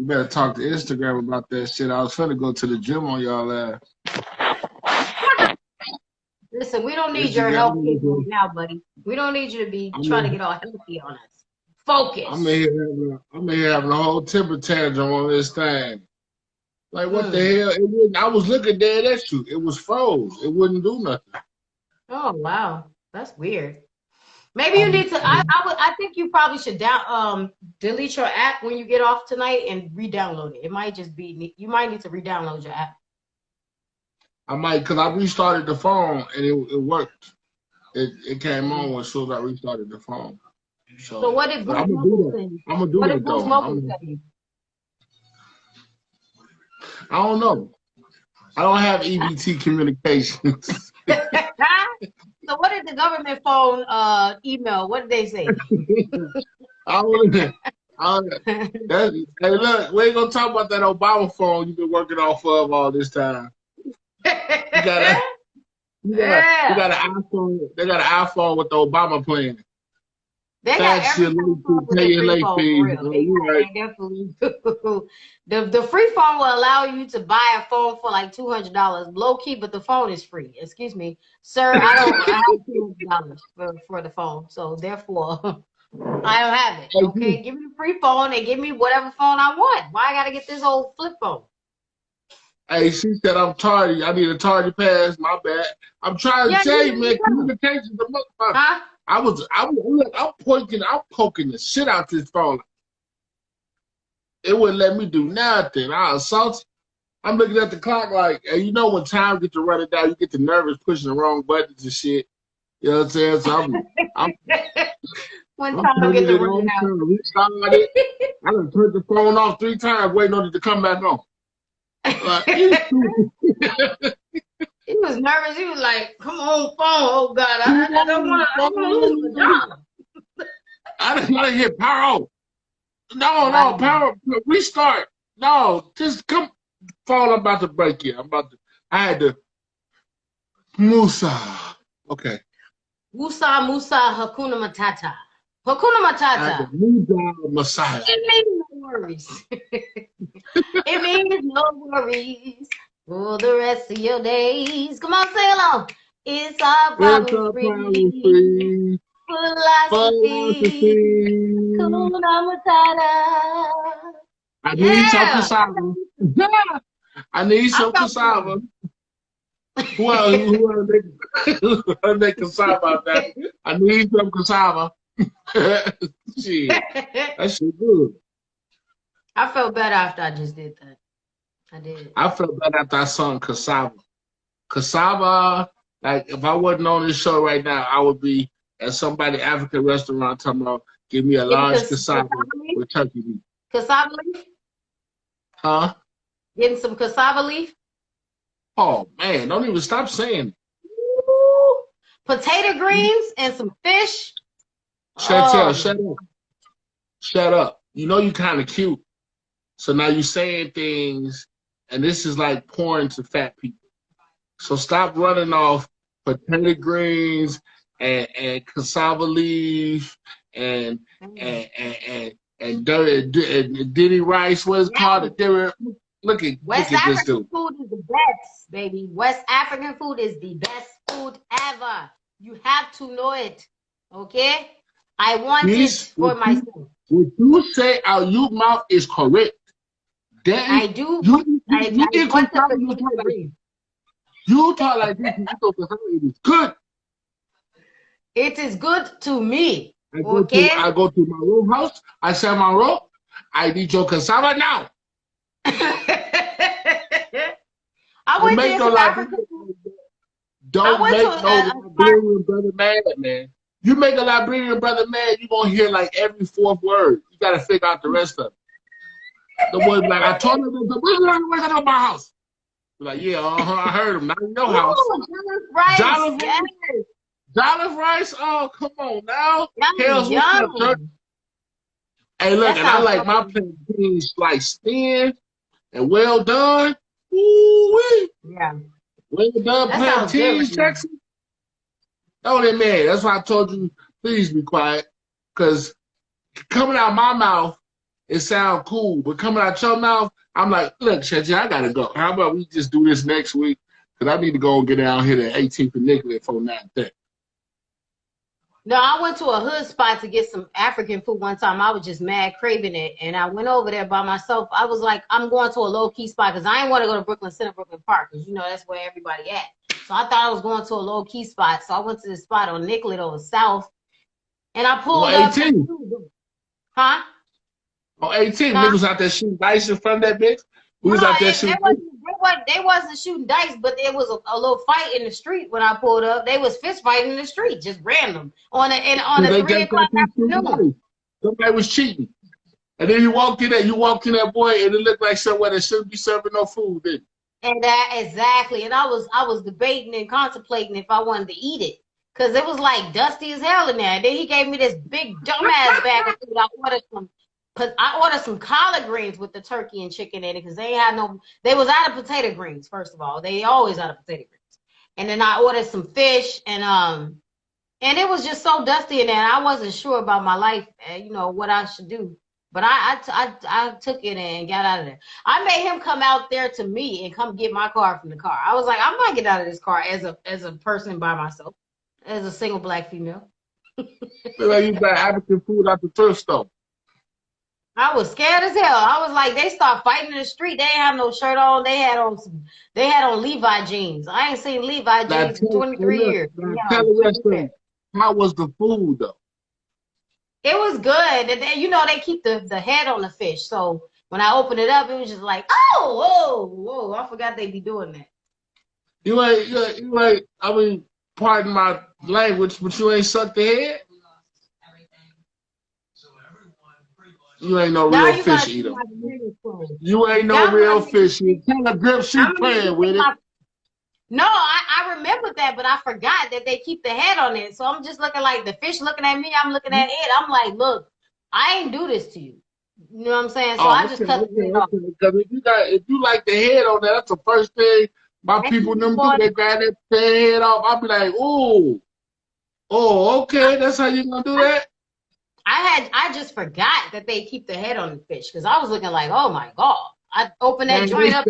You better talk to Instagram about that shit. I was finna go to the gym on y'all ass. Listen, we don't need your help right now, buddy. We don't need you to be trying to get all healthy on us. Focus. I'm in here having a whole temper tantrum on this thing. Like, what the hell? It wouldn't, I was looking dead at you. It was froze. It wouldn't do nothing. Oh, wow. That's weird. Maybe you need to, I think you probably should delete your app when you get off tonight and re-download it. It might just be, you might need to re-download your app. I might, because I restarted the phone and it worked. It came on as soon as I restarted the phone. So what did Boost Mobile say? I'm going to do that, though. I don't know. I don't have EBT communications. So what did the government phone email? What did they say? Hey, look, we ain't going to talk about that Obama phone you've been working off of all this time. You got an iPhone. They got an iPhone with the Obama plan. They got everything pay your late fees. They definitely do. The free phone will allow you to buy a phone for like $200, low key, but the phone is free. Excuse me, sir. I have $200 for the phone, so therefore I don't have it. Okay, give me the free phone and give me whatever phone I want. Why I gotta get this old flip phone? Hey, she said I'm tardy. I need a tardy pass. My bad. I'm trying to tell you, man. Communication's the motherfucker. Huh? I'm poking the shit out this phone. It wouldn't let me do nothing. I assaulted. I'm looking at the clock like, hey, you know when time gets to run it down, you get the nervous pushing the wrong buttons and shit. You know what I'm saying? So when time gets to run it down. I done turned the phone off 3 times waiting on it to come back on. He was nervous. He was like, "Come on, phone! Oh God, I don't want to lose the job." I didn't want to hit power. No, power. Restart. No, just come. Phone, I'm about to break you. I had to. Musa. Okay. Musa, Hakuna Matata. Hakuna Matata. Messiah. It means no worries. It means no worries. For the rest of your days. Come on, sing along. It's our problem free. Philosophy. Hakuna Matata. I need some cassava. I need some cassava. Who make cassava out there? I need some cassava. Shit. That shit good. I felt better after I just did that. I did. I felt better after I sung cassava. Cassava, like if I wasn't on this show right now, I would be at somebody African restaurant talking about, give me a large cassava with turkey meat. Cassava leaf? Huh? Getting some cassava leaf? Oh man, don't even stop saying it. Ooh, potato greens and some fish. Shut up. Shut up. You know you kind of cute. So now you're saying things, and this is like porn to fat people. So stop running off potato greens and cassava leaf and Diddy rice. What's it called? Look at this dude. Food is the best, baby. West African food is the best food ever. You have to know it, okay? I want it for myself. What you say out your mouth is correct. I do. You talk like this. It is good. It is good to me. I go to my room house. I say my room. I need your cassava now. I went to South Africa. Don't make no Liberian brother mad, man. You make a Liberian brother mad, you're going to hear like every 4th word. You got to figure out the rest of it. The boy be like, I told him, where's that on my house? Like, yeah, I heard him. Not in your house. Jollof rice? Oh, come on now. Hey, look, and I like my plantains sliced thin and well done. Ooh-wee. Yeah. Well done plantains, Texas. Oh, man, that's why I told you, please be quiet. Because coming out of my mouth it sounds cool, but coming out your mouth, I'm like, look, Shetty, I gotta go. How about we just do this next week? Because I need to go and get down here to 18th and Nicollet for 9:30. No, I went to a hood spot to get some African food one time. I was just mad craving it. And I went over there by myself. I was like, I'm going to a low-key spot because I didn't want to go to Brooklyn Center, Brooklyn Park, because, you know, that's where everybody at. So I thought I was going to a low-key spot. So I went to the spot on Nicollet over South. And I pulled up. 18. Huh? On 18, niggas out there shooting dice in front of that bitch. We was out there shooting dice. They wasn't shooting dice, but there was a little fight in the street when I pulled up. They was fist fighting in the street, just random on a 3 o'clock afternoon. Somebody was cheating, and then you walked in that boy, and it looked like somewhere that shouldn't be serving no food. Didn't it? And that exactly, and I was debating and contemplating if I wanted to eat it, cause it was like dusty as hell in there. Then he gave me this big dumbass bag of food. I ordered some collard greens with the turkey and chicken in it because they was out of potato greens, first of all. They always out of potato greens. And then I ordered some fish and it was just so dusty in there. I wasn't sure about my life, you know, what I should do. But I took it and got out of there. I made him come out there to me and come get my car from the car. I was like, I'm not getting out of this car as a person by myself, as a single black female. Feel like you got African food out the thrift store. I was scared as hell. I was like, they start fighting in the street. They ain't have no shirt on. They had on Levi jeans. I ain't seen Levi jeans in 23 years. How was the food though? It was good. And then, you know, they keep the head on the fish. So when I opened it up, it was just like, oh, whoa. I forgot they'd be doing that. You ain't, I mean, pardon my language, but you ain't sucked the head? You ain't no real fish eater. You ain't no real fish eater. Tell the grip she playing with it. No, I remember that, but I forgot that they keep the head on it. So I'm just looking like the fish looking at me. I'm looking at it. I'm like, look, I ain't do this to you. You know what I'm saying? So I just cut the head off. Because if you like the head on there, that's the first thing my people them do. They grab that head off. I'll be like, oh, okay, that's how you gonna do that? I just forgot that they keep the head on the fish because I was looking like, oh my God. I opened that joint up.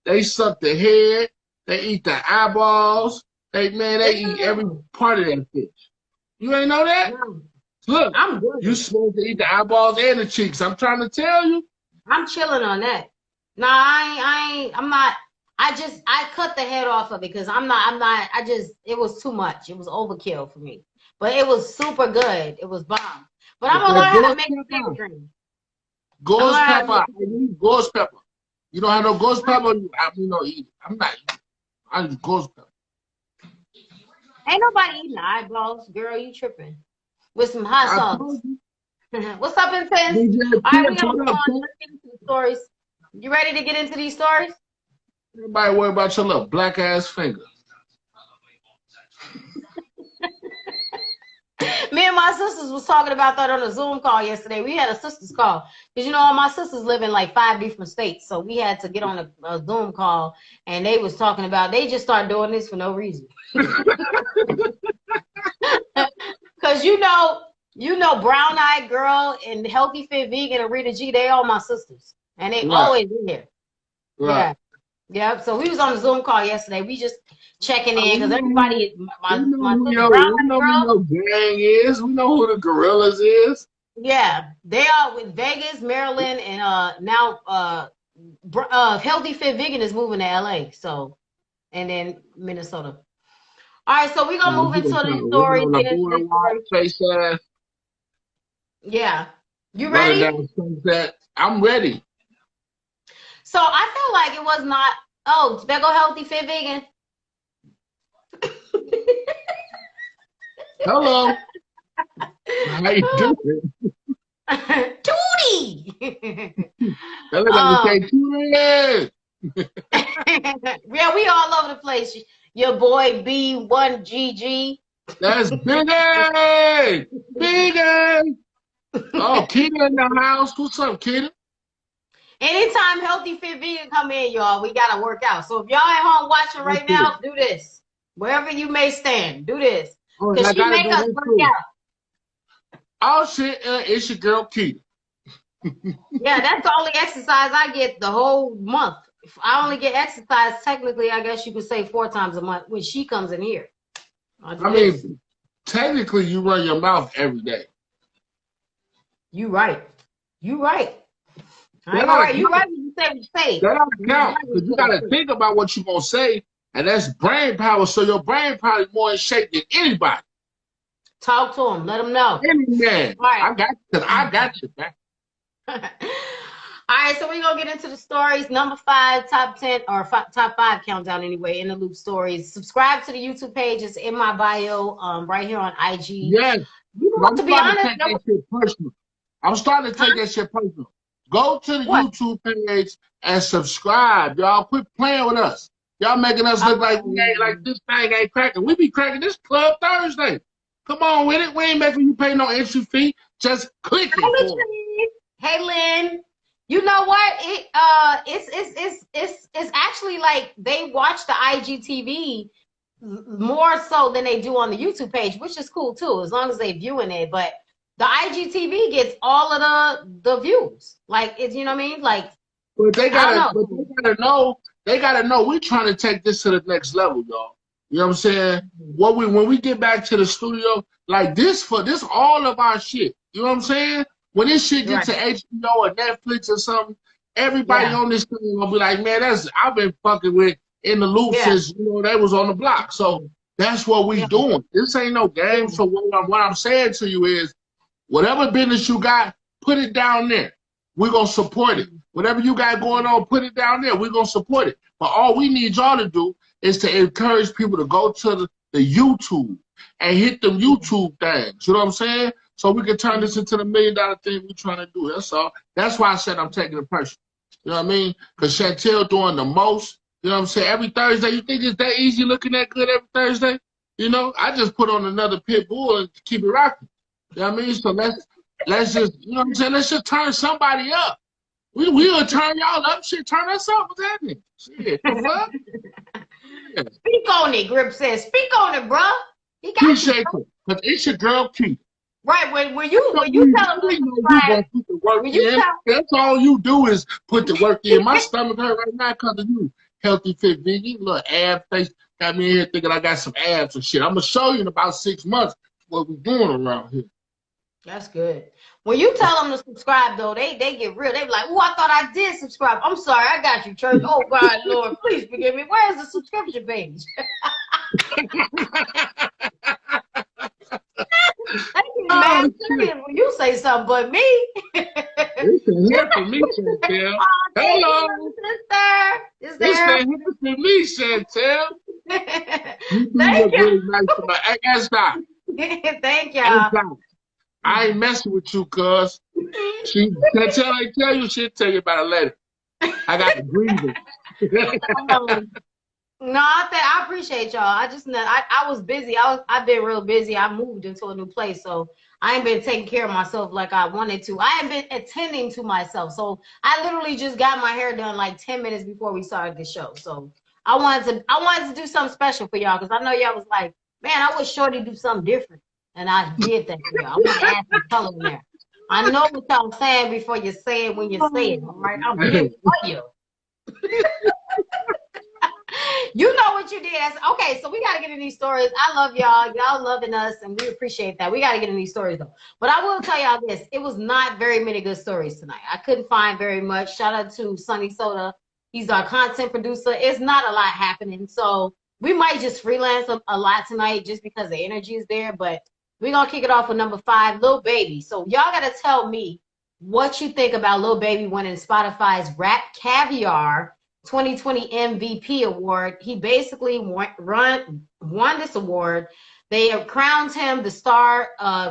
They suck the head. They eat the eyeballs. They eat every part of that fish. You ain't know that? No. Look, you supposed to eat the eyeballs and the cheeks. I'm trying to tell you. I'm chilling on that. No, I'm not. I cut the head off of it because it was too much. It was overkill for me. But it was super good. It was bomb. But I'm gonna learn how to make a pepper drink. Ghost pepper. I need ghost pepper. You don't have no ghost pepper? I mean, no eat it. I'm not eating. I use ghost pepper. Ain't nobody eating eyeballs, girl. You tripping? With some hot sauce. What's up, Intense? All right, we gonna move on. Let's get into the stories. You ready to get into these stories? Everybody worry about your little black ass finger. Me and my sisters was talking about that on a Zoom call yesterday. We had a sisters call because, you know, all my sisters live in like 5 different states. So we had to get on a Zoom call and they was talking about, they just started doing this for no reason. Because, you know, Brown Eyed Girl and Healthy Fit Vegan and Rita G, they all my sisters. And they always in there. Right. Yeah. So we was on the Zoom call yesterday. We just checking in because everybody, my know who gang is. We know who the Gorillas is. Yeah, they are with Vegas, Maryland, and now Healthy Fit Vegan is moving to LA. So, and then Minnesota. All right, so we're gonna move into the story. Yeah, you ready? I'm ready. So I feel like it was not. Oh, there go Healthy Fit Vegan. Hello. How you doing? Tootie. Yeah, we all over the place. Your boy B1GG. That's Biggie. Biggie. Oh, Keita in the house. What's up, Keita? Anytime Healthy Fit Vegan come in, y'all, we gotta work out. So if y'all at home watching right now, do this. Wherever you may stand, do this. Because she make us work out. Oh shit, it's your girl Keita. Yeah, that's the only exercise I get the whole month. If I only get exercise, technically, I guess you could say 4 times a month when she comes in here. I mean, technically, you run your mouth every day. You right. You right. All right. You right when you say what you say. That don't count, because you got to think about what you're going to say, and that's brain power, so your brain probably more in shape than anybody. Talk to him. Let him know. Any man. Right. I got you, man. All right, so we're going to get into the stories. Number 5, top 10, or top 5 countdown anyway, in the loop stories. Subscribe to the YouTube page. It's in my bio right here on IG. Yes. To be honest, I'm starting to take that shit personal. Go to the YouTube page and subscribe. Y'all quit playing with us. Y'all making us look like we ain't like this thing ain't cracking. We be cracking this club Thursday. Come on with it. We ain't making you pay no entry fee. Just click it. Hey, Lynn. You know what? It's actually like they watch the IGTV more so than they do on the YouTube page, which is cool too, as long as they viewing it. But the IGTV gets all of the views. Like, it's, you know what I mean? Like, but they gotta know. They gotta know we're trying to take this to the next level, y'all. You know what I'm saying? When we get back to the studio, like this all of our shit. You know what I'm saying? When this shit gets to HBO or Netflix or something, everybody on this thing gonna be like, man, I've been fucking with in the loop since they was on the block. So that's what we doing. This ain't no game. So what I'm saying to you is, whatever business you got, put it down there. We're gonna support it. Whatever you got going on, put it down there. We're gonna support it. But all we need y'all to do is to encourage people to go to the YouTube and hit them YouTube things. You know what I'm saying? So we can turn this into the $1 million thing we're trying to do. That's all. That's why I said I'm taking it personal. You know what I mean? Because Chantel doing the most. You know what I'm saying? Every Thursday, you think it's that easy looking that good every Thursday? You know, I just put on another pit bull and keep it rocking. You know what I mean? So let's just, you know what I'm saying? Let's just turn somebody up. We'll turn y'all up. Shit, turn us up. What's happening? Shit, the fuck? Yeah. Speak on it, Grip says. Speak on it, bro. He got appreciate it. Because it's your girl, Keith. Right, when you tell them, that's all you do is put the work in. My stomach hurt right now because of you. Healthy, fit, vegan, little ab face. Got me in here thinking I got some abs and shit. I'm going to show you in about 6 months what we're doing around here. That's good. When you tell them to subscribe, though, they get real. They be like, oh, I thought I did subscribe. I'm sorry, I got you, church. Oh, God, Lord, please forgive me. Where's the subscription page? Man, when you say something but me. It's here for me, Chantel. Hello. Sister. It's here for me, Chantel. Thank you. Nice to my Thank y'all. I ain't messing with you, cuz. Chantel ain't tell you, she'll tell you about it later. I got the grievance. No, I appreciate y'all. I was busy. I've been real busy. I moved into a new place, so I ain't been taking care of myself like I wanted to. I ain't been attending to myself. So I literally just got my hair done like 10 minutes before we started the show. So I wanted to do something special for y'all because I know y'all was like, man, I wish Shorty do something different. And I did that for y'all. I want to add some color in there. I know what y'all saying before you say it when you say it. All right, I'm here for you. You know what you did. Okay, so we got to get in these stories. I love y'all. Y'all loving us, and we appreciate that. We got to get in these stories, though. But I will tell y'all this. It was not very many good stories tonight. I couldn't find very much. Shout out to Sonny Soda. He's our content producer. It's not a lot happening. So we might just freelance a lot tonight just because the energy is there. But we're going to kick it off with number 5, Lil Baby. So y'all got to tell me what you think about Lil Baby winning Spotify's RapCaviar 2020 MVP award. He basically won this award. They have crowned him the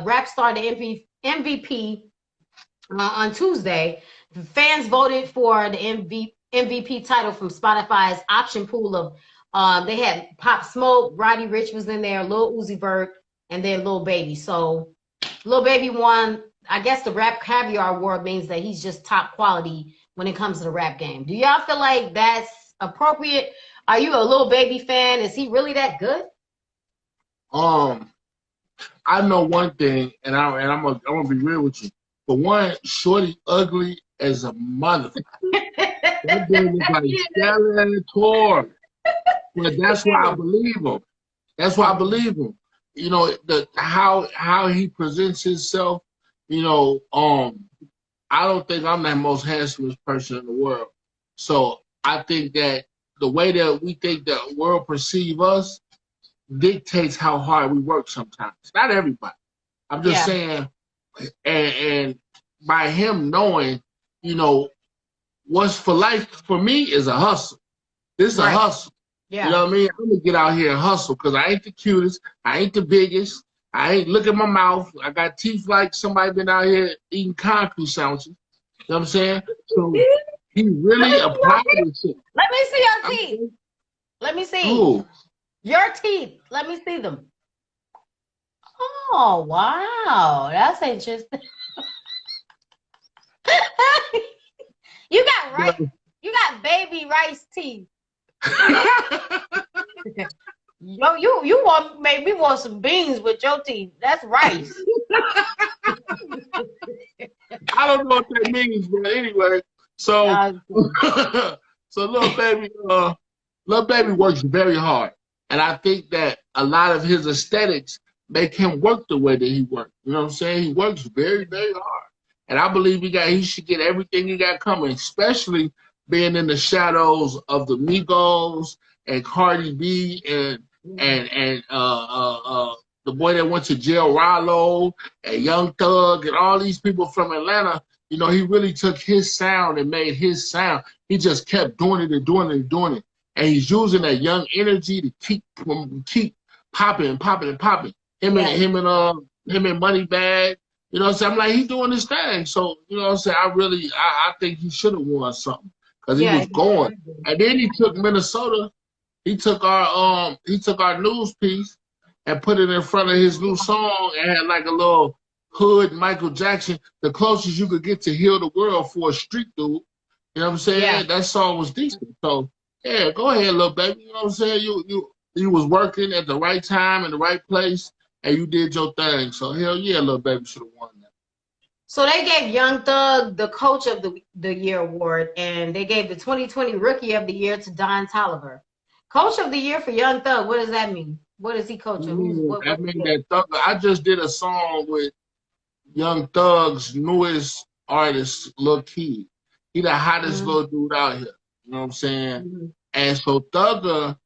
rap star, the MVP on Tuesday. The fans voted for the MVP title from Spotify's option pool of they had Pop Smoke, Roddy Ricch was in there, Lil Uzi Vert, and then Lil Baby. So Lil Baby won. I guess the RapCaviar award means that he's just top quality when it comes to the rap game. Do y'all feel like that's appropriate? Are you a Lil Baby fan? Is he really that good? I I know one thing, and I'm gonna be real with you. For one, Shorty ugly as a motherfucker. That dude is like Skeletor. But that's why I believe him. That's why I believe him. You know, how he presents himself, you know, I don't think I'm the most handsomest person in the world. So I think that the way that we think the world perceive us dictates how hard we work sometimes. Not everybody. I'm just saying, and by him knowing, you know, what's for life for me is a hustle. This is a hustle. Yeah. You know what I mean? I'm gonna get out here and hustle because I ain't the cutest, I ain't the biggest, I ain't look at my mouth. I got teeth like somebody been out here eating concrete sandwiches. You know what I'm saying? So he really applied himself. Let me see your teeth. Let me see. Ooh. Your teeth. Let me see them. Oh wow, that's interesting. You got rice. You got baby rice teeth. Yo, you want maybe want some beans with your teeth. That's rice. I don't know what that means, but anyway. So so Lil Baby works very hard. And I think that a lot of his aesthetics make him work the way that he works. You know what I'm saying? He works very, very hard. And I believe he should get everything he got coming, especially being in the shadows of the Migos and Cardi B and the boy that went to jail, Rollo, and Young Thug, and all these people from Atlanta. You know, he really took his sound and made his sound. He just kept doing it and doing it and doing it. And he's using that young energy to keep popping and popping and popping. Him and Moneybagg. You know what I'm saying? I'm like, he's doing his thing. So, you know what I'm saying? I think he should have won something. Because he was going. And then he took Minnesota. He took our news piece and put it in front of his new song and had like a little hood Michael Jackson, the closest you could get to Heal the World for a street dude. You know what I'm saying? Yeah. That song was decent. So yeah, go ahead, Lil Baby. You know what I'm saying? You was working at the right time in the right place and you did your thing. So hell yeah, Lil Baby should have won that. So they gave Young Thug the Coach of the Year award, and they gave the 2020 Rookie of the Year to Don Toliver. Coach of the Year for Young Thug, what does that mean? What is he coaching? I mean that Thug. I just did a song with Young Thug's newest artist, Lil Key. He the hottest little dude out here. You know what I'm saying? And so Thugger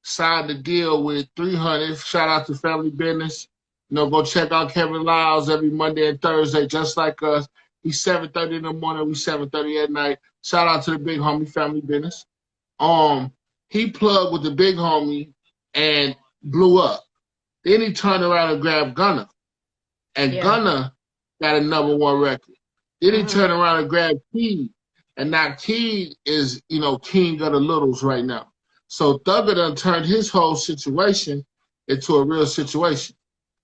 signed a deal with 300. Shout out to Family Business. You know, go check out Kevin Lyles every Monday and Thursday, just like us. He's 7:30 in the morning. We 7:30 at night. Shout out to the big homie, Family Business. He plugged with the big homie and blew up. Then he turned around and grabbed Gunna. And Gunna got a #1 record. Then he turned around and grabbed Key. And now Key is, you know, king of the littles right now. So Thugger done turned his whole situation into a real situation.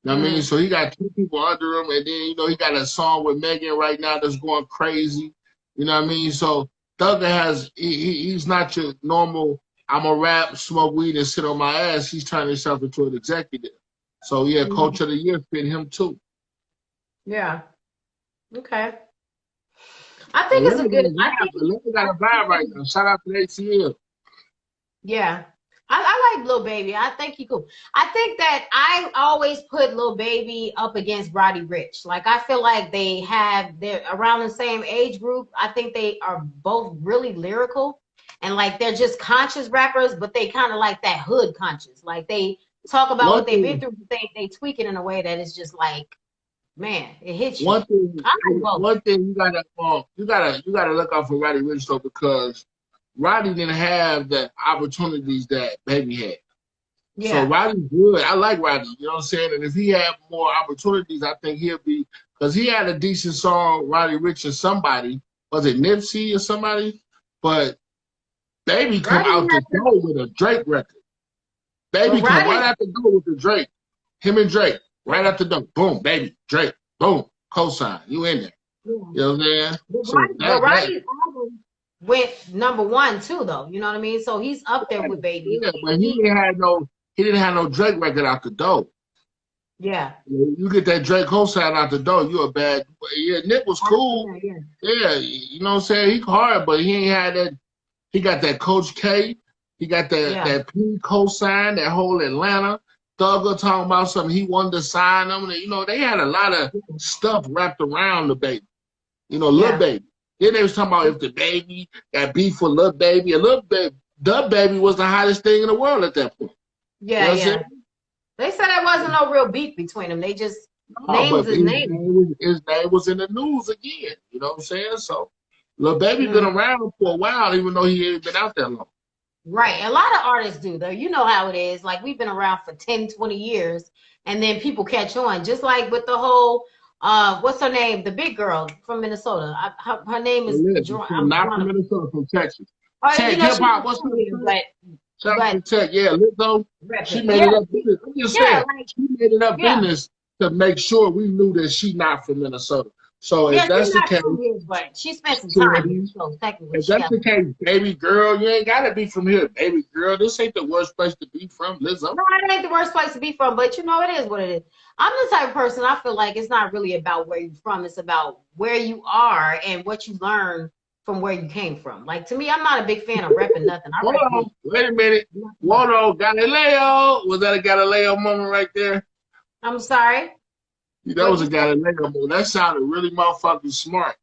You know what I mean? So he got 2 people under him, and then, you know, he got a song with Megan right now that's going crazy. You know what I mean? So Thugger he's not your normal, I'm a rap, smoke weed, and sit on my ass. He's turning himself into an executive. So yeah, Coach of the Year fit him too. Yeah. Okay. I think it's a good. I think got a vibe right now. Shout out to ATL. Yeah, I like Lil Baby. I think he cool. I think that I always put Lil Baby up against Roddy Ricch. Like I feel like they're around the same age group. I think they are both really lyrical, and like they're just conscious rappers, but they kind of like that hood conscious. Like they talk about what they've been through. They tweak it in a way that is just like, man, it hits you. One thing you gotta look out for Roddy Ricch though, because Roddy didn't have the opportunities that Baby had. Yeah. So Roddy's good. I like Roddy, you know what I'm saying? And if he had more opportunities, I think he'll be, because he had a decent song, Roddy Ricch and somebody, was it Nipsey or somebody? But Baby come out the door with a Drake record. Baby come right out the door with the Drake. Him and Drake. Right out the door, boom, Baby, Drake, boom, cosign, you in there. You know what I'm saying? But Roddy's album went #1 too, though. You know what I mean? So he's up there with Baby. Yeah, but he didn't have no Drake record out the door. Yeah. You get that Drake cosign out the door, you a bad. Yeah, Nick was cool. Yeah, you know what I'm saying? He hard, but he ain't had that. He got that Coach K. He got that P cosign, that whole Atlanta. Thugger talking about something. He wanted to sign them. And, you know, they had a lot of stuff wrapped around the baby. You know, Lil Baby. Then they was talking about if the baby got beef with Lil Baby. And Lil Baby, the baby was the hottest thing in the world at that point. Yeah, you know They said there wasn't no real beef between them. They just names his name. His name was in the news again. You know what I'm saying? So, Lil Baby been around for a while, even though he ain't been out that long. Right. A lot of artists do, though. You know how it is. Like, we've been around for 10, 20 years, and then people catch on. Just like with the whole, what's her name? The big girl from Minnesota. Her name is... Not from Minnesota, from Texas. Tech, you know, hip-hop, what's her name? Shout out to Tech, Lizzo. She made it up business. I'm just saying, she made it up business to make sure we knew that she not from Minnesota. So if that's the case, but she spent some time. So technically, if that's the case, baby girl, you ain't gotta be from here, baby girl. This ain't the worst place to be from, Lizzo. No, it ain't the worst place to be from, but you know, it is what it is. I'm the type of person, I feel like it's not really about where you're from. It's about where you are and what you learn from where you came from. Like, to me, I'm not a big fan of repping nothing. Wait a minute. Whoa, Galileo. Was that a Galileo moment right there? I'm sorry? That was a Galileo moment. That sounded really motherfucking smart.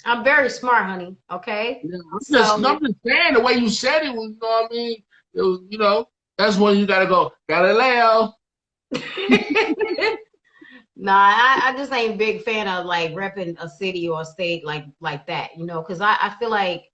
I'm very smart, honey. Okay? Yeah, I'm just saying the way you said it was, you know what I mean? It was, you know, that's when you got to go, Galileo. Nah, I just ain't a big fan of like repping a city or a state like that, you know, because I feel like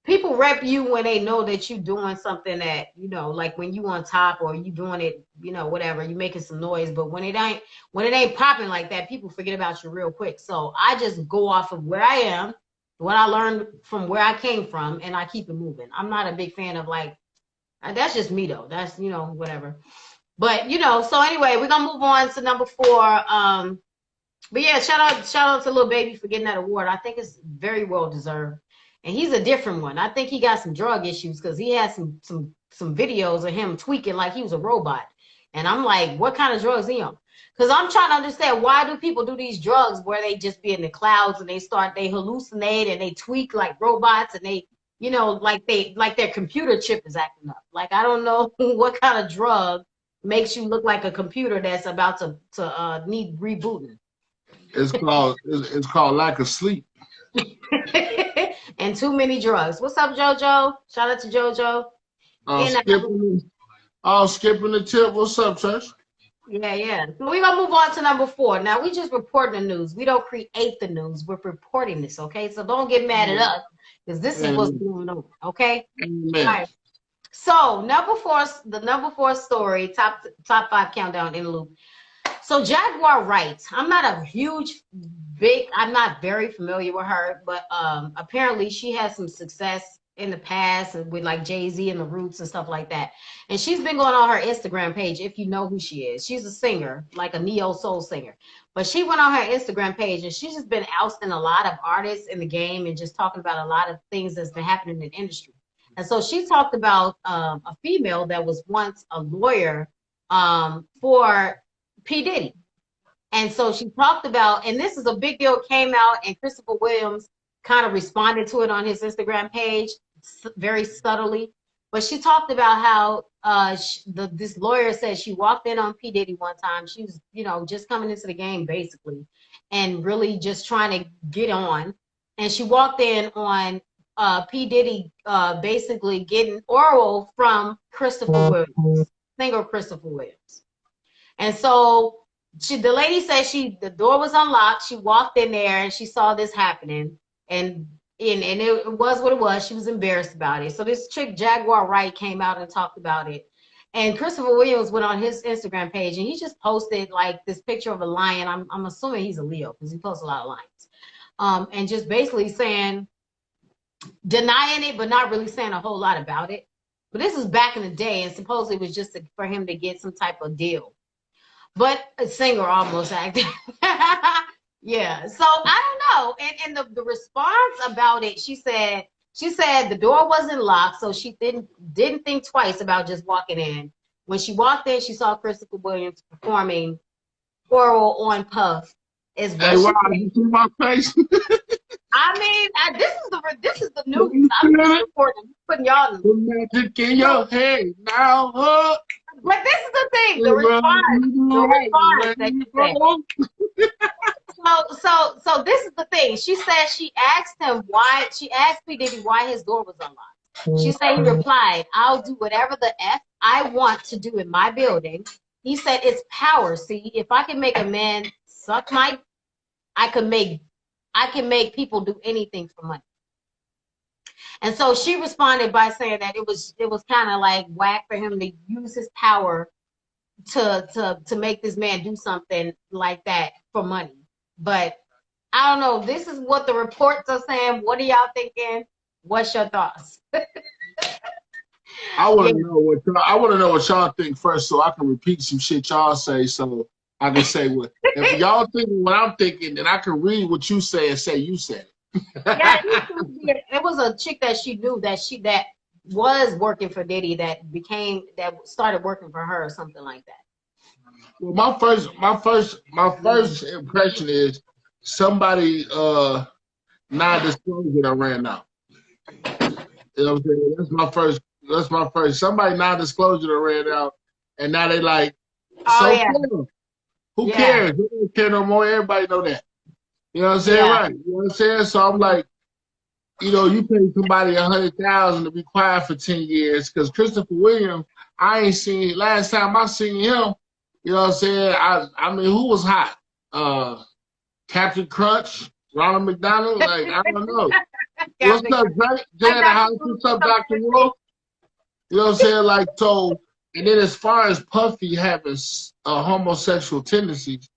people rep you when they know that you doing something that, you know, like when you on top or you doing it, you know, whatever, you making some noise. But when it ain't popping like that, people forget about you real quick. So I just go off of where I am, what I learned from where I came from, and I keep it moving. I'm not a big fan of like, that's just me though. That's, you know, whatever. But, you know, so anyway, we're going to move on to number 4. But yeah, shout out to Lil Baby for getting that award. I think it's very well deserved. And he's a different one. I think he got some drug issues because he had some videos of him tweaking like he was a robot. And I'm like, what kind of drugs he on? Because I'm trying to understand, why do people do these drugs where they just be in the clouds and they hallucinate and they tweak like robots and they, you know, like their computer chip is acting up. Like, I don't know what kind of drug makes you look like a computer that's about to need rebooting. It's called lack of sleep. And too many drugs. What's up, JoJo? Shout out to JoJo. Skipping the tip. What's up, Church? Yeah. So we're gonna move on to number 4. Now, we just reporting the news. We don't create the news. We're reporting this, okay? So don't get mad at us, because this is what's going on, okay? All right. So the number 4 story, top 5 countdown in the loop. So Jaguar Wright, I'm not very familiar with her, but apparently she has some success in the past with like Jay-Z and the Roots and stuff like that. And she's been going on her Instagram page, if you know who she is. She's a singer, like a neo soul singer. But she went on her Instagram page and she's just been ousting a lot of artists in the game and just talking about a lot of things that's been happening in the industry. And so she talked about a female that was once a lawyer for P. Diddy. And so she talked about, and this is a big deal, came out, and Christopher Williams kind of responded to it on his Instagram page very subtly. But she talked about how this lawyer said she walked in on P. Diddy one time. She was, you know, just coming into the game basically and really just trying to get on. And she walked in on P. Diddy basically getting oral from Christopher Williams, singer Christopher Williams. And so the lady said the door was unlocked. She walked in there and she saw this happening. And it was what it was. She was embarrassed about it. So this chick, Jaguar Wright, came out and talked about it. And Christopher Williams went on his Instagram page and he just posted like this picture of a lion. I'm assuming he's a Leo because he posts a lot of lions. And just basically saying, denying it, but not really saying a whole lot about it. But this is back in the day, and supposedly it was just for him to get some type of deal. But a singer almost acted. Yeah. So I don't know. And the response about it, she said the door wasn't locked, so she didn't think twice about just walking in. When she walked in, she saw Christopher Williams performing oral on Puff. Is what hey, wow, you see my face? I mean, this is the news. I'm reporting, putting y'all in the magic in your head now, huh? But this is the thing, the response that you said. So this is the thing. She said she asked P. Diddy why his door was unlocked. She said he replied, "I'll do whatever the F I want to do in my building." He said, "It's power. See, if I can make a man suck my, I can make people do anything for money." And so she responded by saying that it was kind of like whack for him to use his power to make this man do something like that for money. But I don't know. This is what the reports are saying. What are y'all thinking? What's your thoughts? I want to know what y'all think first, so I can repeat some shit y'all say, so I can say what. If y'all thinking what I'm thinking, then I can read what you say and say you said it. Yeah, it was a chick that she knew that was working for Diddy that started working for her or something like that. Well, my first impression is somebody non-disclosure that ran out. You know what I'm saying? That's my first. Somebody non-disclosure that ran out, and now they like, who cares? Who don't care no more? Everybody know that. You know what I'm saying? Right. You know what I'm saying? So I'm like, you know, you pay somebody $100,000 to be quiet for 10 years because Christopher Williams, I ain't seen, last time I seen him, you know what I'm saying? I mean, who was hot? Captain Crunch, Ronald McDonald? Like, I don't know. What's up, Jay at the house? What's up, Dr. Wolf? You know what I'm saying? Like, so, and then as far as Puffy having homosexual tendencies,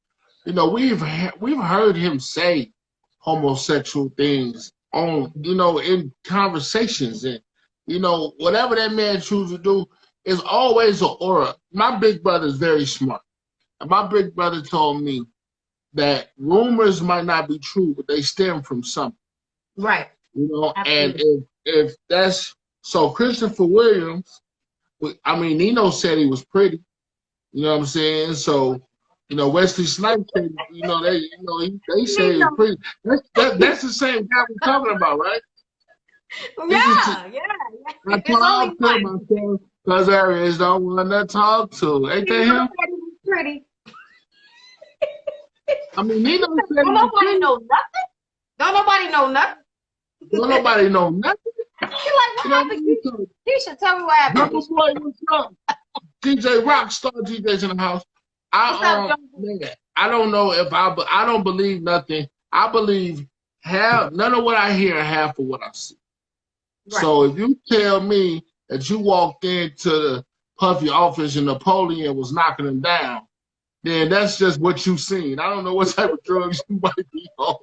you know, we've heard him say homosexual things on, you know, in conversations, and, you know, whatever that man chooses to do is always an aura. My big brother is very smart, and my big brother told me that rumors might not be true, but they stem from something. Right. You know, absolutely. And if that's so, Christopher Williams, I mean, Nino said he was pretty. You know what I'm saying? So, you know, Wesley Snipes said, they say he's pretty. That's the same guy we're talking about, right? Yeah. I talk to myself because there is no one to talk to. Ain't that him? Pretty. I mean, Nino said don't nobody know nothing. Don't nobody know nothing. Don't nobody know nothing. You're like, what happened? You should tell me what happened. Boy, what's up? DJ Rockstar DJs in the house. I don't know if I don't believe nothing. I believe none of what I hear, half of what I see. Right. So if you tell me that you walked into the Puffy office and Napoleon was knocking him down, then that's just what you seen. I don't know what type of drugs you might be on.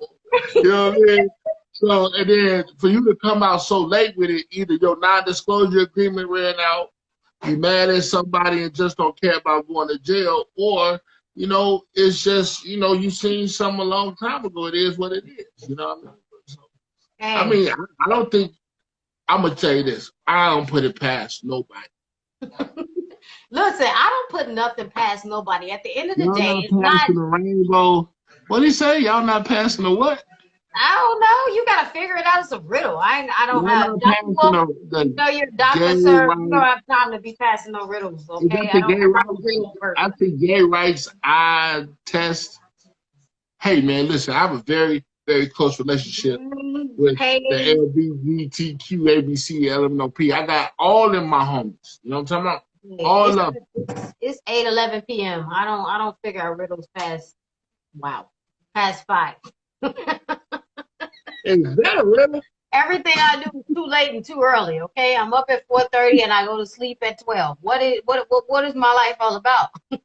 You know what I mean? So, and then for you to come out so late with it, either your non-disclosure agreement ran out, you mad at somebody and just don't care about going to jail, or, you know, it's just, you know, you seen something a long time ago. It is what it is. You know what I mean? So, I mean, I don't think, I'm going to tell you this. I don't put it past nobody. Listen, I don't put nothing past nobody. At the end of the day, it's not the rainbow. What did he say? Y'all not passing the what? I don't know. You gotta figure it out. It's a riddle. I don't have. You're Dr. Sir. You don't have time to be passing no riddles. Okay. I think Gay Wright's eye test. Hey man, listen. I have a very, very close relationship with the LGBTQ, ABC, LMNOP. I got all in my homies. You know what I'm talking about? All of them. It's 8:11 p.m. I don't figure out riddles past 5. Is that really? Everything I do is too late and too early. Okay, I'm up at 4:30 and I go to sleep at 12. What is my life all about? And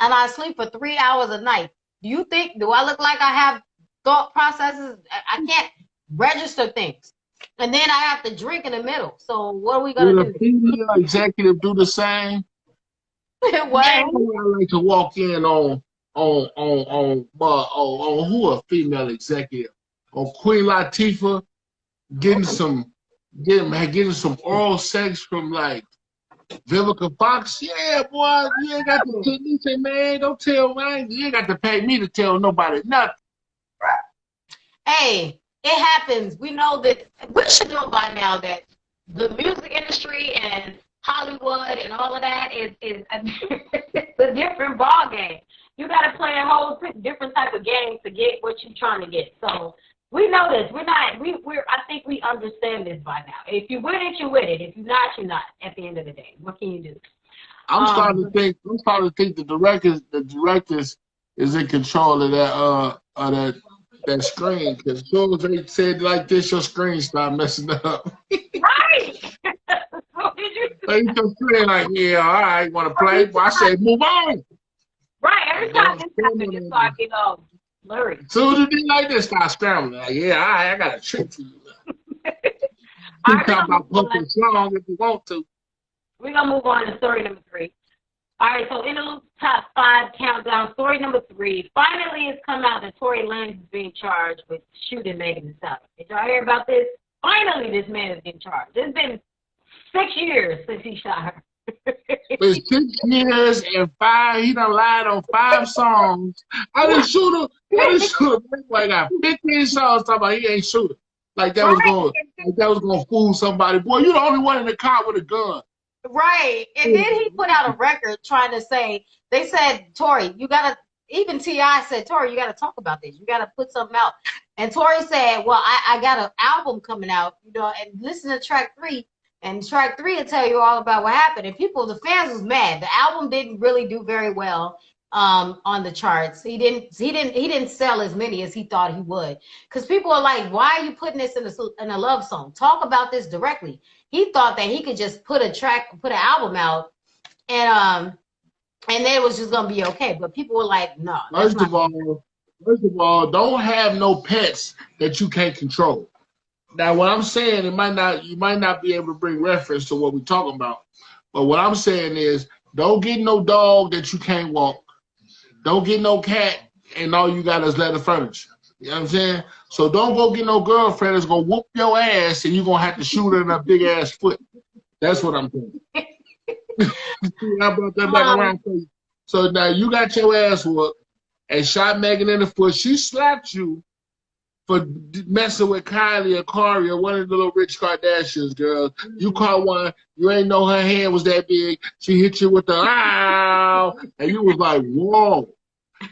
I sleep for 3 hours a night. Do I look like I have thought processes? I can't register things, and then I have to drink in the middle. So what are we gonna do? Will a female executive do the same? What? I like to walk in on who a female executive, on Queen Latifah getting some oral sex from like Vivica Fox, yeah, boy, you ain't got to tell me, say, man, don't tell me, you ain't got to pay me to tell nobody nothing. Hey, it happens. We know that, we should know by now that the music industry and Hollywood and all of that is a different ball game. You got to play a whole different type of game to get what you're trying to get. So we know this. I think we understand this by now. If you with it, you with it. If you're not, you're not. At the end of the day, what can you do? I'm starting to think the directors is in control of that screen, because as soon as they said like this, your screen started messing up. Right. What did you They just saying like, yeah, all right, want to play? Well, I say move on. Right. Every time this happens, it's like, blurry. As soon as you do like this, start scrambling. Like, yeah, all right, I got a trick for you now. You talk about pumping song if you want to. We're going to move on to story number 3. All right, so in the Loop Top 5 countdown, story number 3. Finally, it's come out that Tory Lanez is being charged with shooting Megan Thee Stallion. Did y'all hear about this? Finally, this man is getting charged. It's been 6 years since he shot her. It's 6 years and 5. He done lied on 5 songs. I didn't shoot him. That boy got 15 songs talking about he ain't shoot him. Like that was gonna fool somebody. Boy, you the only one in the car with a gun. Right. And then he put out a record trying to say, they said, Tory, you gotta, even T.I. said, Tory, you gotta talk about this. You gotta put something out. And Tory said, well, I got an album coming out, and listen to track 3. And track 3 will tell you all about what happened. And the fans was mad. The album didn't really do very well on the charts. He didn't sell as many as he thought he would. Because people are like, why are you putting this in a love song? Talk about this directly. He thought that he could just put an album out and then it was just gonna be okay. But people were like, no. First of all, don't have no pets that you can't control. Now, what I'm saying, you might not be able to bring reference to what we're talking about. But what I'm saying is, don't get no dog that you can't walk. Don't get no cat and all you got is leather furniture. You know what I'm saying? So don't go get no girlfriend that's going to whoop your ass and you're going to have to shoot her in a big ass foot. That's what I'm saying. I brought that back around for you. So now you got your ass whooped and shot Megan in the foot. She slapped you for messing with Kylie or Kari or one of the little rich Kardashians girls. You caught one, you ain't know her hand was that big. She hit you with the ow, and you was like, whoa.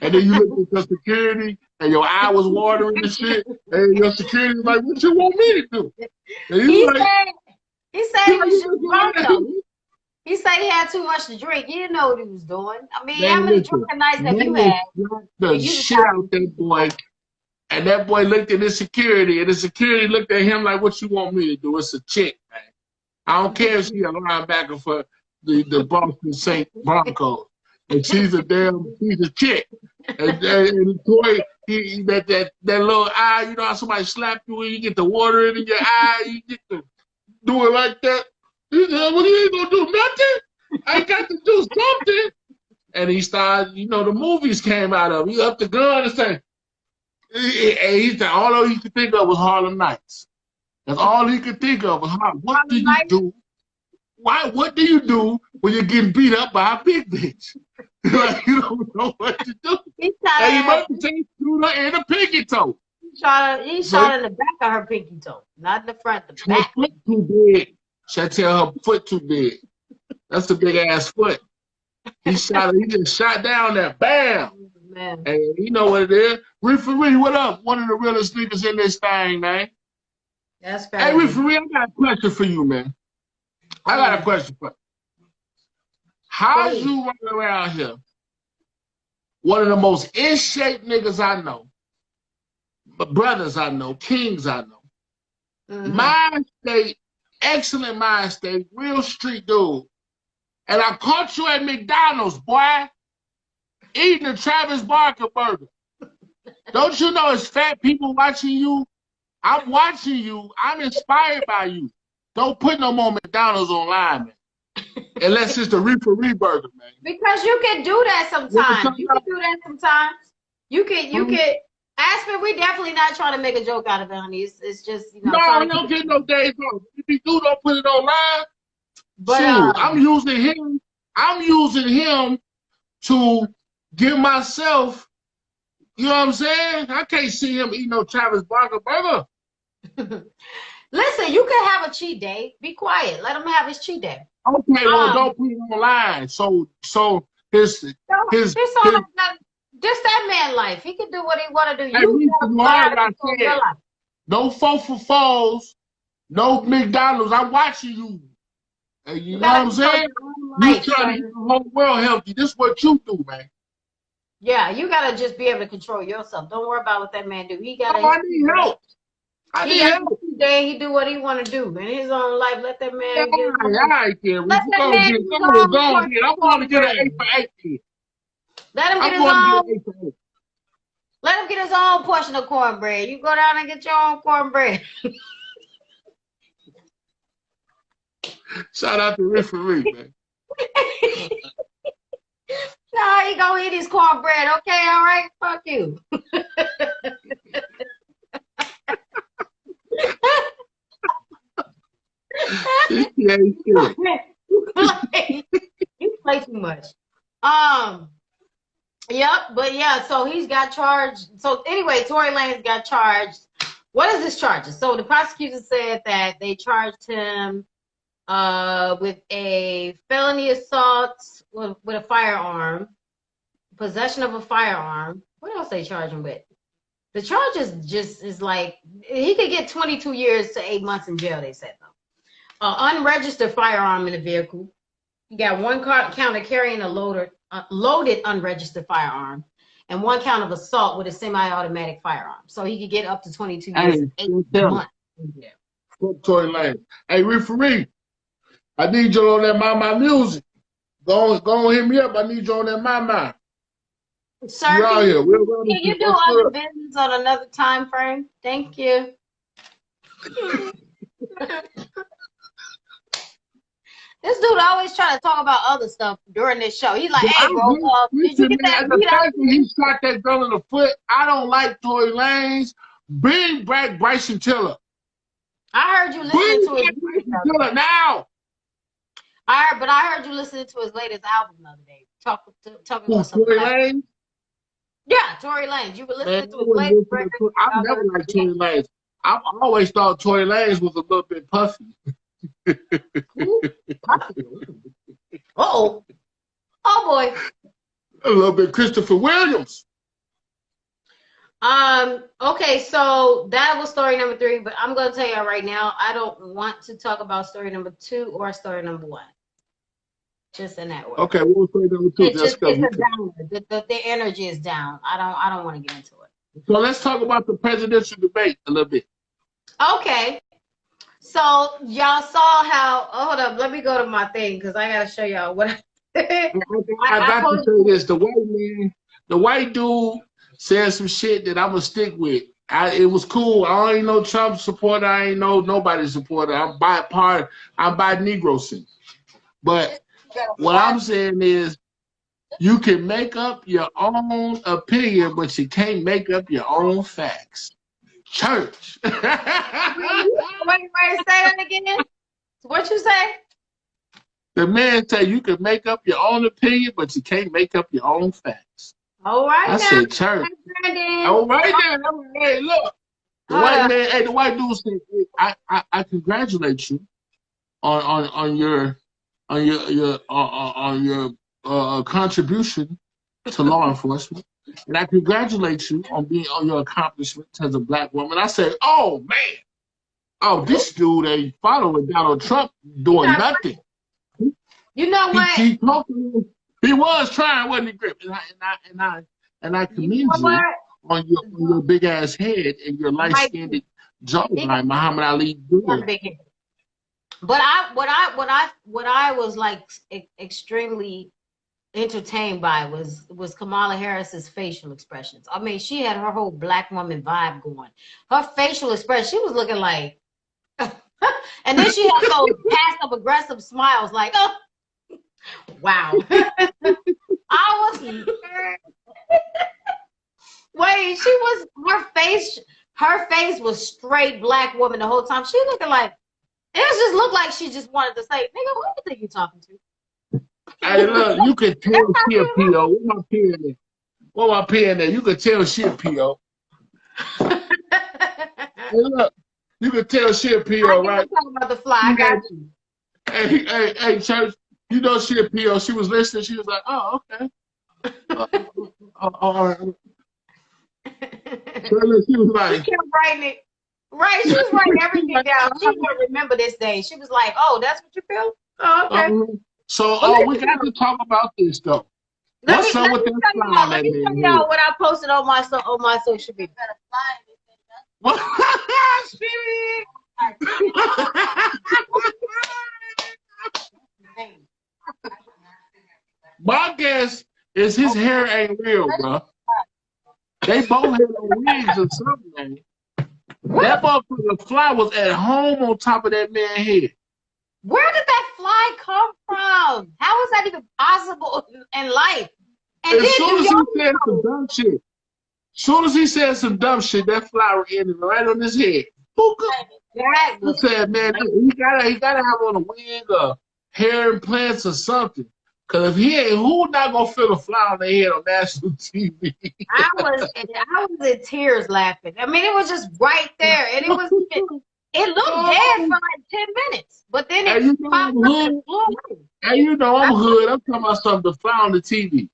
And then you looked at your security, and your eye was watering and shit, and your security was like, what you want me to do? And he said he was just drunk, though. He said he had too much to drink. He didn't know what he was doing. I mean, how many drinking nights have you had? The shit out that boy. And that boy looked at his security, and the security looked at him like, what you want me to do? It's a chick, man. I don't care if she's a linebacker for the Boston St. Broncos. And she's a chick. And the boy, that little eye, you know how somebody slap you and you get the water in your eye, you get to do it like that. He said, well, you ain't gonna do nothing? I got to do something. And he started, the movies came out of him. He upped the gun and said, he said, all he could think of was Harlem Nights. That's all he could think of was what do you do? What do you do when you're getting beat up by a big bitch? Like, you don't know what to do. And you must take shooter and a pinky toe. He shot in the back of her pinky toe, not in the front, the back. Her foot too big. Should I tell her foot too big? That's a big ass foot. He just shot down there, bam. Man. And you know what it is. Referee, what up? One of the realest niggas in this thing, man. That's fair. Hey, referee, I got a question for you, man. I got a question for you. How's you running around here? One of the most in shape niggas I know, brothers I know, kings I know. Mind state, excellent mind state, real street dude. And I caught you at McDonald's, boy, eating a Travis Barker burger. Don't you know it's fat people watching you? I'm watching you. I'm inspired by you. Don't put no more McDonald's online, man. Unless it's the referee burger, man. Because you can do that sometimes. You can. Aspen, we definitely not trying to make a joke out of it, honey. It's just, No, don't get no days off. If you don't put it online, But shoot, I'm using him. I'm using him to give myself. You know what I'm saying? I can't see him eat no Travis Barker burger. Listen, you can have a cheat day. Be quiet. Let him have his cheat day. Okay, well, don't put it online. So his just that man life. He can do what he want to do. You gotta no 4 for 4s, no McDonald's. I'm watching you. And you know what I'm saying? You trying to get the whole world healthy. This is what you do, man. Yeah, you gotta just be able to control yourself. Don't worry about what that man do. He gotta. I need help. I need help. He do what he want to do in his own life. Let that man get. Let that man get I'm going to get an 8 for 8. Let him get his own. Let him get his own portion of cornbread. You go down and get your own cornbread. Shout out to referee, man. No, he gonna eat his cornbread. Okay, all right. Fuck you. You play too much. Yep, but yeah, so he's got charged. So anyway, Tory Lanez got charged. What is this charges? So the prosecutor said that they charged him with a felony assault with a firearm, possession of a firearm. What else they charge him with? The charge is like he could get 22 years to 8 months in jail. They said though. Unregistered firearm in the vehicle. He got one count of carrying a loaded unregistered firearm, and one count of assault with a semi-automatic firearm. So he could get up to 22 years and 8 months in jail. Fuck Tory Lanez. Hey, referee, I need you on that My music. Go on, hit me up. I need you on that My. Sir, can you do other business on another time frame? Thank you. This dude always trying to talk about other stuff during this show. He's like, hey, bro, did you get that beat up? He shot that girl in the foot. I don't like Tory Lanez. Bring back Bryson Tiller. I heard you listening to his Bryson Tiller now. But I heard you listening to his latest album the other day. Talking about Tory Lanez? Yeah, Tory Lanez. You were listening to his latest record. I never liked Tory Lanez. I always thought Tory Lanez was a little bit puffy. Oh boy. A little bit Christopher Williams. Okay, so that was story number 3, but I'm gonna tell you right now, I don't want to talk about story number 2 or story number 1. Just in that order. Okay, what was story number 2? It's down. The energy is down. I don't want to get into it. So let's talk about the presidential debate a little bit. Okay. So y'all saw how hold up, let me go to my thing because I gotta show y'all what I got to say this. The white dude said some shit that I'm gonna stick with. It was cool. I ain't no Trump supporter. I ain't no nobody supporter. I'm by Negro sin. But what I'm saying is you can make up your own opinion, but you can't make up your own facts. Church. Wait, say that again. What you say? The man said you can make up your own opinion, but you can't make up your own facts. All right. I said church. All right then. Hey, look. The white dude said, I congratulate you on your contribution to law enforcement. And I congratulate you on your accomplishments as a black woman. I said, oh, man. Oh, this dude ain't following Donald Trump doing nothing. You know what? He was trying, wasn't he, Grip? And I commend you on your big ass head and your light-skinned jawline, Muhammad Ali. But what I was like extremely entertained by was Kamala Harris's facial expressions. I mean, she had her whole black woman vibe going. Her facial expression, she was looking like, and then she had those passive aggressive smiles, like, oh, wow. Wait, her face was straight black woman the whole time. She looking like, It just looked like she just wanted to say, nigga, who you think you talking to? Hey, look, you can tell she a PO. What my pen there? What my pen there? You can tell she a PO. Hey, look, you can tell she a PO, right? Talking about the fly. I got you. Hey, church. You know she a PO. She was listening. She was like, oh, okay. All right. So she was like, she kept writing it. Right, she was writing everything down. She didn't remember this day. She was like, "Oh, that's what you feel? Oh, okay." So, we got to talk about this though. What's up with that fly? Let me tell y'all what I posted on my social media. What? My guess is his hair ain't real, bro. They both had wigs or something. That motherfucker fly was at home on top of that man's head. Where did that fly come from? How is that even possible in life? And as soon as he said some dumb shit, that fly ended right on his head. He said, man, he gotta have on a wig or hair implants or something. Cause if he ain't, who not gonna feel a fly on their head on national TV? I was in tears laughing. I mean, it was just right there, and it looked dead for like 10 minutes, but then it popped up and blew away. And you know I'm hood. I'm talking about something to fly on the TV.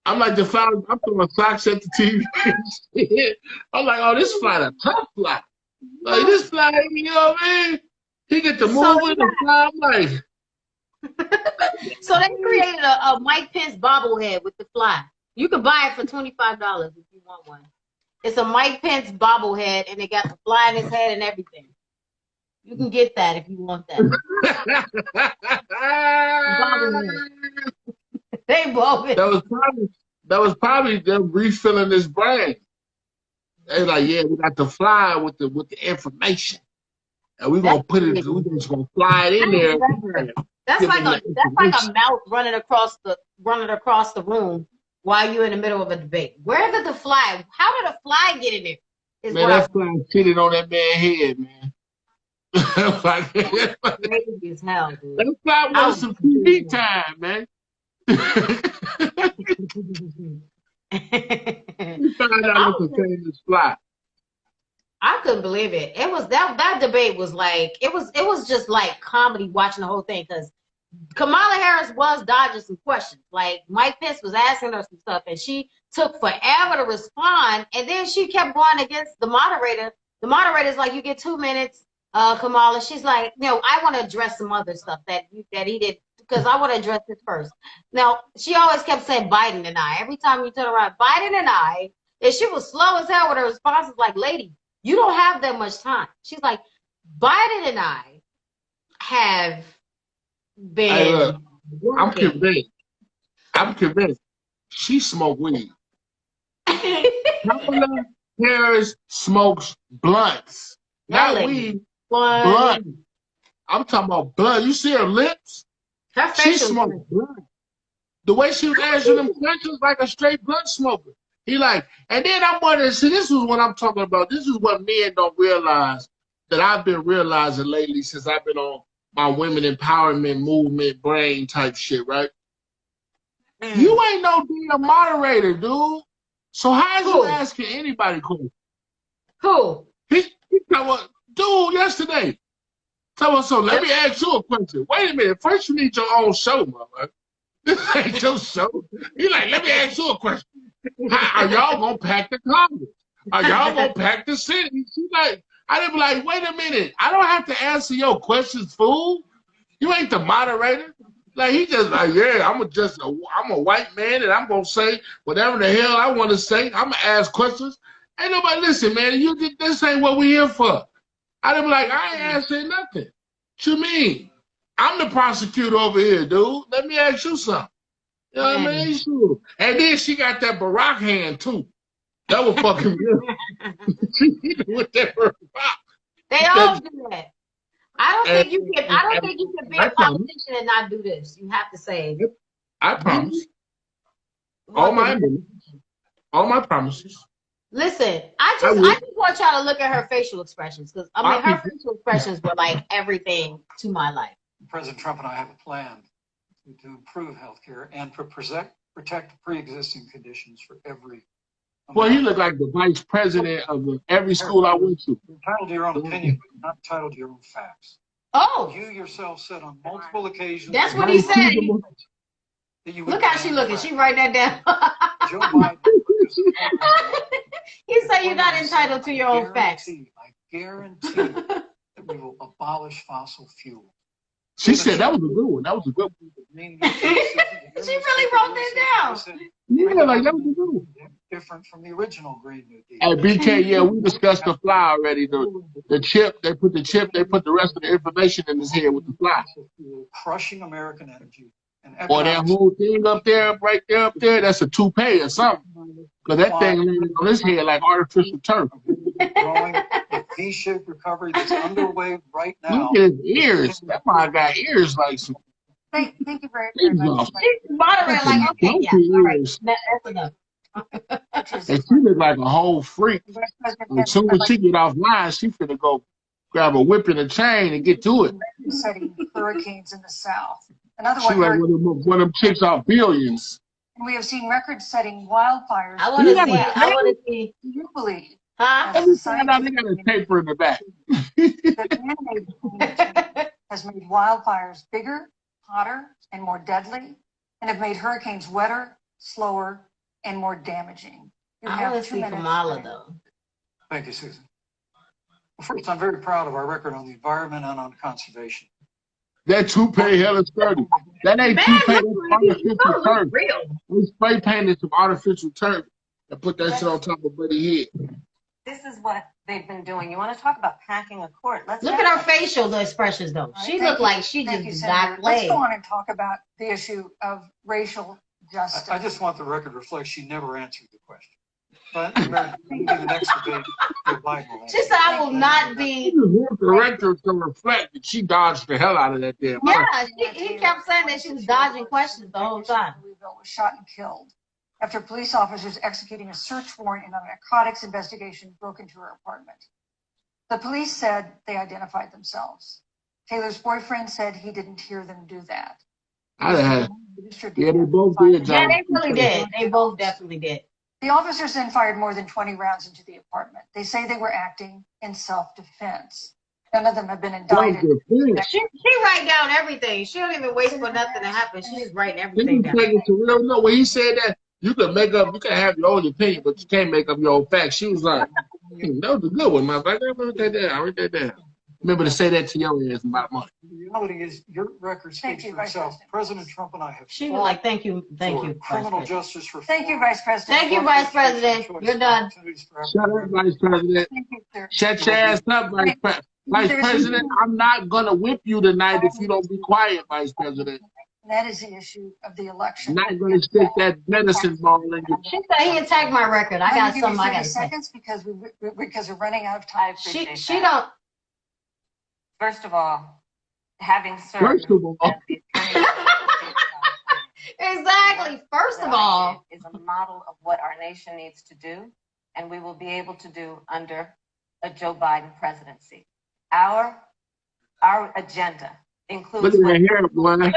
I'm like the fly. I'm throwing socks at the TV. I'm like, oh, this fly a tough fly. Like this fly, you know what I mean? He get the moving the fly. I'm like. So they created a Mike Pence bobblehead with the fly. You can buy it for $25 if you want one. It's a Mike Pence bobblehead, and it got the fly in his head and everything. You can get that if you want that. They both. That was probably them refilling his brain. They like, yeah, we got the fly with the information, and we're gonna put it. We're just gonna fly it in there. That's like a mouse running across the room while you're in the middle of a debate. Where did the fly? How did a fly get in there? Man, that fly cheated on that man's head, man. Crazy as hell, dude. That fly was some TV time, man. You found out it's the same as fly. I couldn't believe it. It was that debate was like it was just like comedy watching the whole thing because Kamala Harris was dodging some questions. Like Mike Pence was asking her some stuff and she took forever to respond, and then she kept going against the moderator. The moderator's like, you get 2 minutes, Kamala. She's like, no, I want to address some other stuff that he did because I want to address this first. Now she always kept saying Biden and I. Every time you turn around, Biden and I, and she was slow as hell with her responses. Like, lady, you don't have that much time. She's like, Biden and I have been. I'm convinced. She smoked weed. Kamala Harris smokes blunts. Not weed, blunt. I'm talking about blunt. You see her lips? She smoked blunt. The way she was answering them questions like a straight blunt smoker. He like, and then I'm wondering, see, this is what I'm talking about. This is what men don't realize that I've been realizing lately since I've been on my women empowerment movement brain type shit, right? You ain't no damn moderator, dude. So how is you asking anybody questions? Who? He talking dude yesterday. So let me ask you a question. Wait a minute. First you need your own show, mother. This ain't your show. He like, let me ask you a question. Are y'all gonna pack the Congress? Are y'all gonna pack the city? She like, I didn't be like, wait a minute. I don't have to answer your questions, fool. You ain't the moderator. Like he just like, yeah, I'm a white man and I'm gonna say whatever the hell I want to say. I'm gonna ask questions. Ain't nobody listen, man. This ain't what we here for. I didn't be like, I ain't answering nothing. What you mean? I'm the prosecutor over here, dude. Let me ask you something. You know what I mean? Sure. And then she got that Barack hand too. That was fucking good. With that Barack. They all do that. I don't think you can be a politician and not do this. You have to say. I promise. All my promises. Listen, I just want y'all to look at her facial expressions, because I mean her facial expressions were like everything to my life. President Trump and I have a plan to improve healthcare and to protect pre-existing conditions for every American. Well, he looked like the vice president of every school I went to. You're entitled to your own opinion, but not entitled to your own facts. Oh, You yourself said on multiple occasions. that's what he said. Look how she looking. She write that down. Joe Biden. He said you're not entitled to your own facts. I guarantee that we will abolish fossil fuel. She said that was a good one. That was a good one. She really wrote that down. Yeah, like that was a good one. Different from the original Green New Deal. Hey, BK, yeah, we discussed the fly already. The chip, they put the rest of the information in his head with the fly. Crushing American energy. Or that whole thing up there, that's a toupee or something. Because that thing on his head like artificial turf. Growing a V-shaped recovery that's underway right now. Look at his ears. That man got ears like some. Thank you very much. She's moderate, like, okay, yeah, all right, that's enough. And she look like a whole freak. As soon as she get offline, she finna go grab a whip and a chain and get to it. Setting hurricanes in the south. Another she like one of them chicks off Billions. And we have seen record-setting wildfires. I want to see. Do you believe? Huh? Every time they got a paper in the back. The man-made has made wildfires bigger, hotter, and more deadly, and have made hurricanes wetter, slower, and more damaging. I want to see Kamala, though. Thank you, Susan. Well, first, I'm very proud of our record on the environment and on conservation. That toupee hella sturdy. That ain't toupee, that's artificial turf. We spray painted some artificial turf and put that shit on top of Buddy's head. This is what they've been doing. You want to talk about packing a court? Let's look at her facial expressions, though. She looked like she just got laid. Let's go on and talk about the issue of racial justice. I just want the record to reflect she never answered the question. But the next debate, she said, "I will not be." The director to reflect that she dodged the hell out of that damn. Yeah, he kept saying that she was dodging questions the whole time. Was shot and killed after police officers executing a search warrant in a narcotics investigation broke into her apartment. The police said they identified themselves. Taylor's boyfriend said he didn't hear them do that. Yeah, they both did. Yeah, they really did. They both definitely did. The officers then fired more than 20 rounds into the apartment. They say they were acting in self-defense. None of them have been indicted. She write down everything. She don't even wait for nothing to happen. She's just writing everything down. No, when he said that, you can have your own opinion, but you can't make up your own facts. She was like, that was a good one, motherfucker. I wrote that down. Remember to say that to your ass about money. The reality is, your record speaks for itself. President Trump and I have. She was like, "Thank you, criminal justice reform. Thank you, Vice President. Thank you, Vice President. You're done. Shut up, Vice President. Thank you, sir. Shut your ass up, Vice President. I'm not gonna whip you tonight if you don't be quiet, Vice President. That is the issue of the election. I'm not gonna stick that medicine ball in you. She said he attacked my record. I got something I got to say. Seconds because we're running out of time. She don't. First of all, having served exactly. First of all, is a model of what our nation needs to do, and we will be able to do under a Joe Biden presidency. Our agenda includes. Look at her, boy.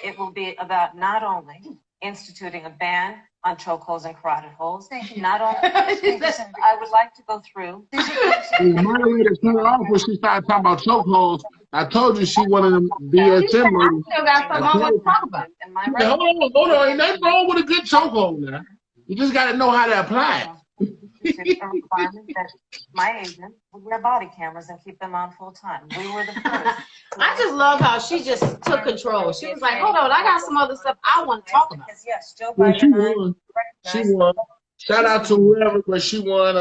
It will be about not only instituting a ban on chokeholds and carotid holes. Not only, I would like to go through. The moderator turned her off when she started talking about chokeholds. I told you she wanted them BSM. I still got something I want to talk about. Hold on, ain't nothing wrong with a good chokehold now. You just got to know how to apply it. It's a requirement that my agent would wear body cameras and keep them on full time. We were the first. I just love how she just took control. She was like, hold on, I got some other stuff I want to talk about. Because yes, Joe Biden. She won. Shout out to whoever, but she won.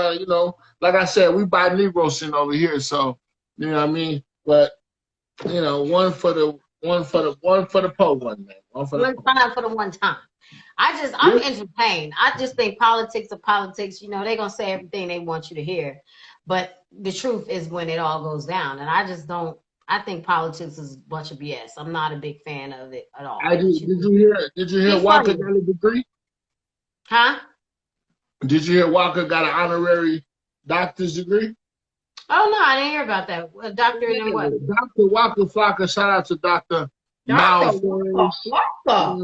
Like I said, we buy Negro sin over here, so you know what I mean. But one for the po one, man. One for the one time. I'm entertained. I just think politics are politics. They're going to say everything they want you to hear. But the truth is when it all goes down. And I think politics is a bunch of BS. I'm not a big fan of it at all. Did you hear Walker got a degree? Huh? Did you hear Walker got an honorary doctor's degree? Oh no, I didn't hear about that. A doctor in what? Dr. Walker Flocka, shout out to Dr. Dr. Malfoy. Walker.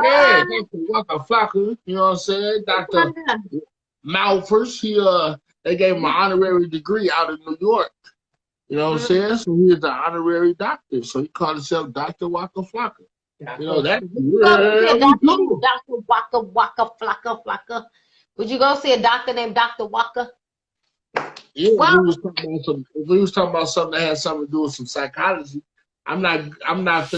Yeah, Dr. Walker Flocka, you know what I'm saying? Dr. Malfers, they gave him an honorary degree out in New York. You know what I'm saying? So he is an honorary doctor. So he called himself Dr. Walker Flocka. You know, that's Dr. Waka Flocka. Would you go see a doctor named Dr. Walker? Yeah, if we was talking about something that had something to do with some psychology, I'm not